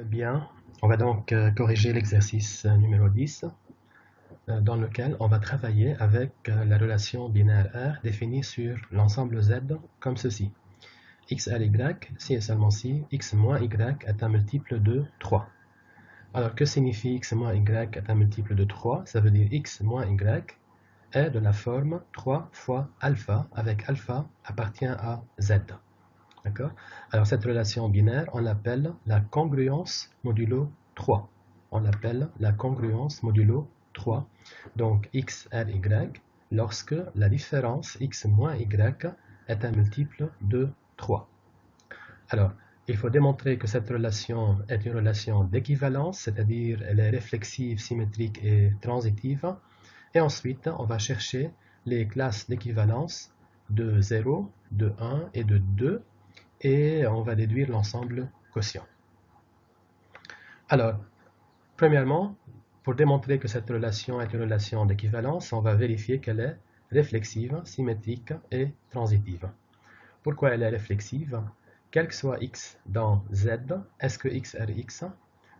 Bien, on va donc corriger l'exercice numéro 10 dans lequel on va travailler avec la relation binaire R définie sur l'ensemble Z comme ceci. X R Y, si et seulement si, X moins Y est un multiple de 3. Alors que signifie X moins Y est un multiple de 3? Ça veut dire X moins Y est de la forme 3 fois alpha avec alpha appartient à Z. D'accord? Alors cette relation binaire, on l'appelle la congruence modulo 3. On l'appelle la congruence modulo 3. Donc x, r, y, lorsque la différence x moins y est un multiple de 3. Alors, il faut démontrer que cette relation est une relation d'équivalence, c'est-à-dire elle est réflexive, symétrique et transitive. Et ensuite, on va chercher les classes d'équivalence de 0, de 1 et de 2. Et on va déduire l'ensemble quotient. Alors, premièrement, pour démontrer que cette relation est une relation d'équivalence, on va vérifier qu'elle est réflexive, symétrique et transitive. Pourquoi elle est réflexive? Quel que soit x dans z, est-ce que x est x?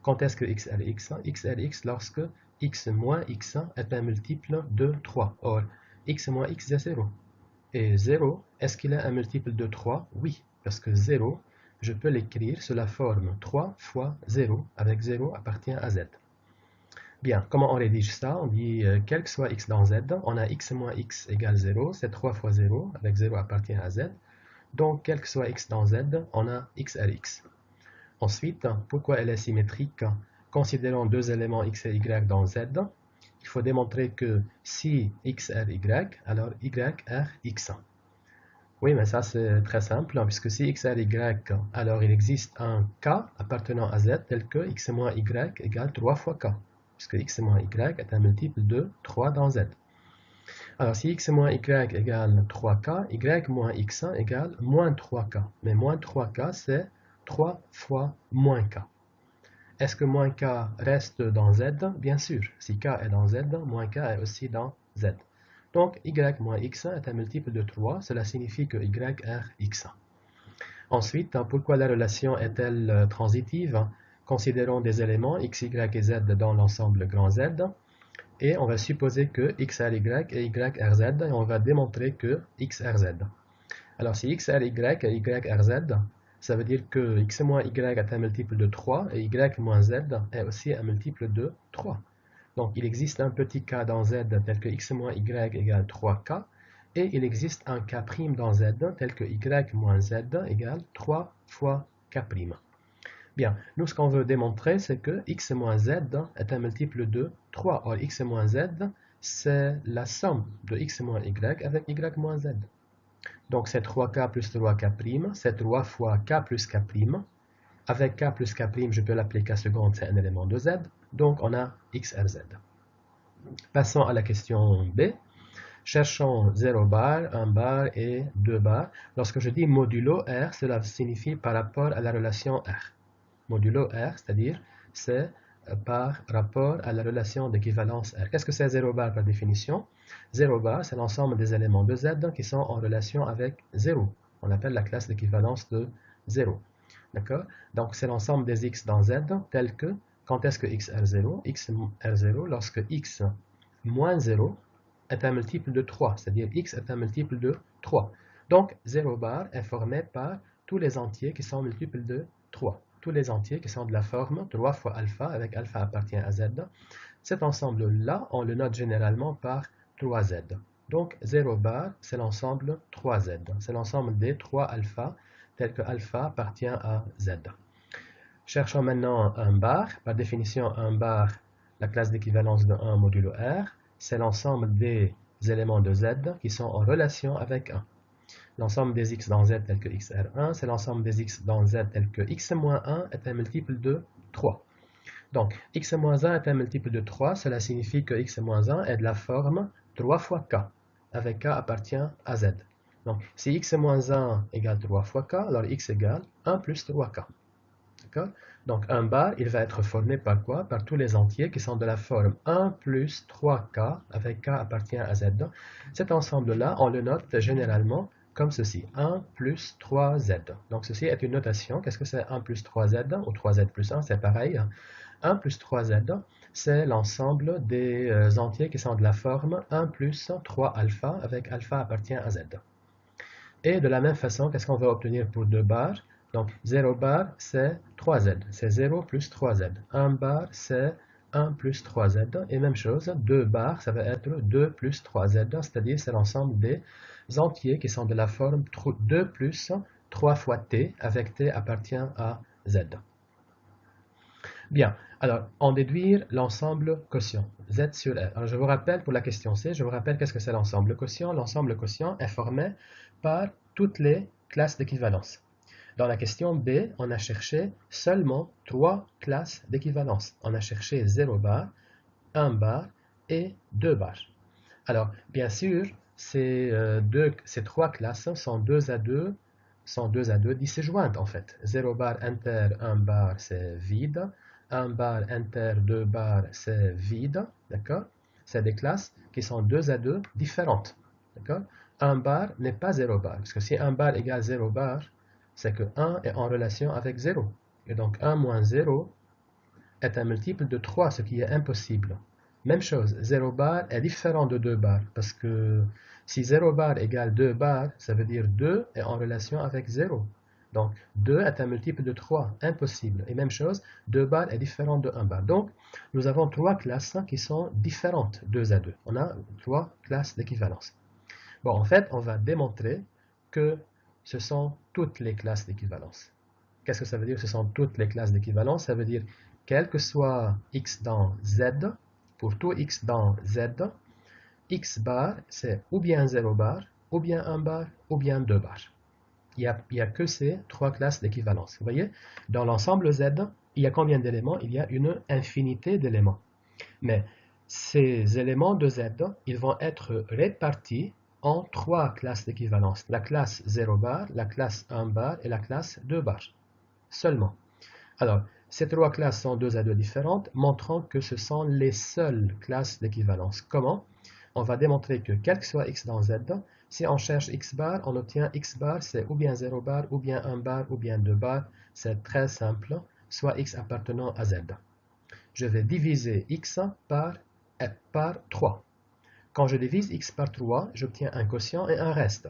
Quand est-ce que x est x? X est x lorsque x moins x est un multiple de 3. Or, x moins x est 0. Et 0, est-ce qu'il est un multiple de 3? Oui, parce que 0, je peux l'écrire sous la forme 3 fois 0, avec 0 appartient à z. Bien, comment on rédige ça? On dit, quel que soit x dans z, on a x moins x égale 0, c'est 3 fois 0, avec 0 appartient à z. Donc, quel que soit x dans z, on a x r x. Ensuite, pourquoi elle est symétrique? Considérons deux éléments x et y dans z. Il faut démontrer que si x r y, alors y r x. Oui, mais ça c'est très simple, puisque si x r y, alors il existe un k appartenant à z tel que x moins y égale 3 fois k, puisque x moins y est un multiple de 3 dans z. Alors si x moins y égale 3k, y moins x égale moins 3k. Mais moins 3k c'est 3 fois moins k. Est-ce que moins k reste dans z? Bien sûr. Si k est dans z, moins k est aussi dans z. Donc, y moins x est un multiple de 3. Cela signifie que y est x. Ensuite, pourquoi la relation est-elle transitive? Considérons des éléments x, y et z dans l'ensemble grand Z. Et on va supposer que x r y et y r z. Et on va démontrer que x r z. Alors, si x r y et y r z, ça veut dire que x moins y est un multiple de 3 et y moins z est aussi un multiple de 3. Donc, il existe un petit k dans z tel que x moins y égale 3k et il existe un k' dans z tel que y moins z égale 3 fois k'. Bien, nous ce qu'on veut démontrer c'est que x moins z est un multiple de 3. Or, x moins z c'est la somme de x moins y avec y moins z. Donc, c'est 3k plus 3k', c'est 3 fois k plus k'. Avec k plus k', je peux l'appeler k seconde, c'est un élément de z. Donc, on a xrz. Passons à la question B. Cherchons 0 bar, 1 bar et 2 bars. Lorsque je dis modulo R, cela signifie par rapport à la relation R. Modulo R, c'est-à-dire c'est par rapport à la relation d'équivalence R. Qu'est-ce que c'est 0 bar par définition? 0 bar, c'est l'ensemble des éléments de Z qui sont en relation avec 0. On appelle la classe d'équivalence de 0. D'accord? Donc, c'est l'ensemble des x dans Z, tel que, quand est-ce que x r0? X r0, lorsque x moins 0 est un multiple de 3, c'est-à-dire x est un multiple de 3. Donc, 0 bar est formé par tous les entiers qui sont multiples de 3. Tous les entiers qui sont de la forme 3 fois alpha, avec alpha appartient à z. Cet ensemble-là, on le note généralement par 3z. Donc, 0 bar, c'est l'ensemble 3z. C'est l'ensemble des 3 alpha, tel que alpha appartient à z. Cherchons maintenant un bar. Par définition, un bar, la classe d'équivalence de 1 modulo R, c'est l'ensemble des éléments de z qui sont en relation avec 1. L'ensemble des x dans z tel que xr1, c'est l'ensemble des x dans z tel que x-1 est un multiple de 3. Donc, x-1 est un multiple de 3, cela signifie que x-1 est de la forme 3 fois k, avec k appartient à z. Donc, si x-1 égale 3 fois k, alors x égale 1 plus 3k. D'accord? Donc, un bar, il va être formé par quoi? Par tous les entiers qui sont de la forme 1 plus 3k, avec k appartient à z. Cet ensemble-là, on le note généralement comme ceci, 1 plus 3z. Donc ceci est une notation. Qu'est-ce que c'est 1 plus 3z ou 3z plus 1? C'est pareil. 1 plus 3z, c'est l'ensemble des entiers qui sont de la forme 1 plus 3 alpha, avec alpha appartient à z. Et de la même façon, qu'est-ce qu'on va obtenir pour 2 bars? Donc 0 bar, c'est 3z. C'est 0 plus 3z. 1 bar, c'est 1 plus 3z. Et même chose, 2 bars, ça va être 2 plus 3z, c'est-à-dire c'est l'ensemble des entiers qui sont de la forme 2 plus 3 fois t, avec t appartient à z. Bien, alors, en déduire l'ensemble quotient, z sur r. Alors, je vous rappelle, pour la question C, je vous rappelle qu'est-ce que c'est l'ensemble quotient. L'ensemble quotient est formé par toutes les classes d'équivalence. Dans la question B, on a cherché seulement 3 classes d'équivalence. On a cherché 0 bar, 1 bar et 2 bars. Alors, bien sûr, ces 3 classes sont 2 à 2 disjointes en fait. 0 bar inter, 1 bar c'est vide. 1 bar inter, 2 bar c'est vide. D'accord? C'est des classes qui sont 2 à 2 différentes. D'accord? 1 bar n'est pas 0 bar. Parce que si 1 bar égale 0 bar, c'est que 1 est en relation avec 0. Et donc 1 moins 0 est un multiple de 3, ce qui est impossible. Même chose, 0 bar est différent de 2 bar, parce que si 0 bar égale 2 bar, ça veut dire 2 est en relation avec 0. Donc 2 est un multiple de 3, impossible. Et même chose, 2 bar est différent de 1 bar. Donc nous avons 3 classes qui sont différentes, 2 à 2. On a 3 classes d'équivalence. Bon, en fait, on va démontrer que ce sont toutes les classes d'équivalence. Qu'est-ce que ça veut dire, ce sont toutes les classes d'équivalence? Ça veut dire, quel que soit x dans z, pour tout x dans z, x bar, c'est ou bien 0 bar, ou bien 1 bar, ou bien 2 bars. Il n'y a que ces 3 classes d'équivalence. Vous voyez, dans l'ensemble z, il y a combien d'éléments? Il y a une infinité d'éléments. Mais ces éléments de z, ils vont être répartis en 3 classes d'équivalence. La classe 0 bar, la classe 1 bar et la classe 2 bar. Seulement. Alors, ces 3 classes sont 2 à 2 différentes, montrant que ce sont les seules classes d'équivalence. Comment? On va démontrer que quel que soit x dans z, si on cherche x bar, on obtient x bar, c'est ou bien 0 bar, ou bien 1 bar, ou bien 2 bar. C'est très simple, soit x appartenant à z. Je vais diviser x par 3. Quand je divise x par 3, j'obtiens un quotient et un reste.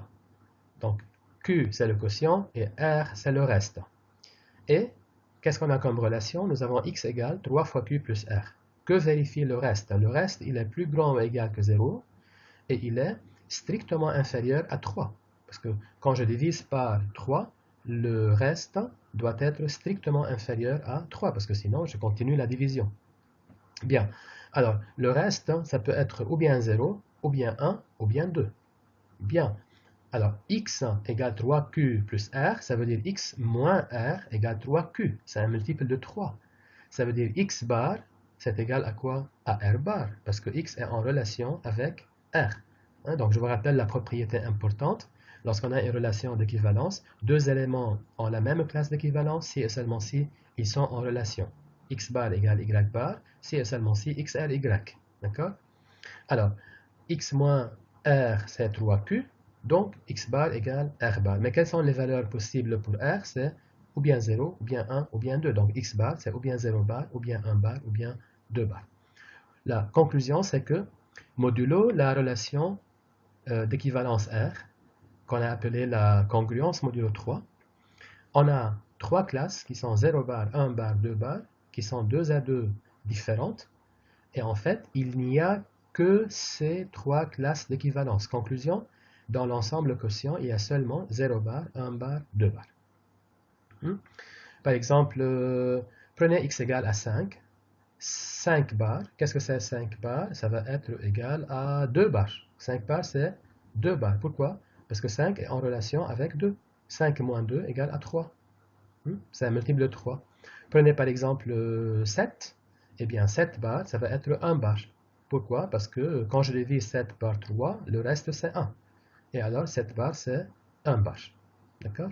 Donc, q, c'est le quotient, et r, c'est le reste. Et, qu'est-ce qu'on a comme relation? Nous avons x égale 3 fois q plus r. Que vérifie le reste? Le reste, il est plus grand ou égal que 0, et il est strictement inférieur à 3. Parce que quand je divise par 3, le reste doit être strictement inférieur à 3, parce que sinon, je continue la division. Bien, alors, le reste, ça peut être ou bien 0, ou bien 1, ou bien 2. Bien, alors x égale 3q plus r, ça veut dire x moins r égale 3q. C'est un multiple de 3. Ça veut dire x bar, c'est égal à quoi? À r bar, parce que x est en relation avec r. Donc, je vous rappelle la propriété importante. Lorsqu'on a une relation d'équivalence, deux éléments ont la même classe d'équivalence si et seulement si ils sont en relation. X bar égale Y bar, si et seulement si X égale Y. D'accord? Alors, X moins R, c'est 3Q, donc X bar égale R bar. Mais quelles sont les valeurs possibles pour R? C'est ou bien 0, ou bien 1, ou bien 2. Donc X bar, c'est ou bien 0 bar, ou bien 1 bar, ou bien 2 bar. La conclusion, c'est que, modulo la relation d'équivalence R, qu'on a appelée la congruence modulo 3, on a 3 classes qui sont 0 bar, 1 bar, 2 bar, qui sont 2 à 2 différentes. Et en fait, il n'y a que ces 3 classes d'équivalence. Conclusion, dans l'ensemble quotient, il y a seulement 0 bar, 1 bar, 2 bar. Par exemple, prenez x égale à 5. 5 bars, qu'est-ce que c'est 5 bars? Ça va être égal à 2 bars. 5 bars, c'est 2 bars. Pourquoi? Parce que 5 est en relation avec 2. 5 moins 2 égale à 3. C'est un multiple de 3. Prenez par exemple 7. Eh bien, 7 bars, ça va être 1 bar. Pourquoi? Parce que quand je divise 7 par 3, le reste c'est 1. Et alors, 7 bars, c'est 1 bar. D'accord?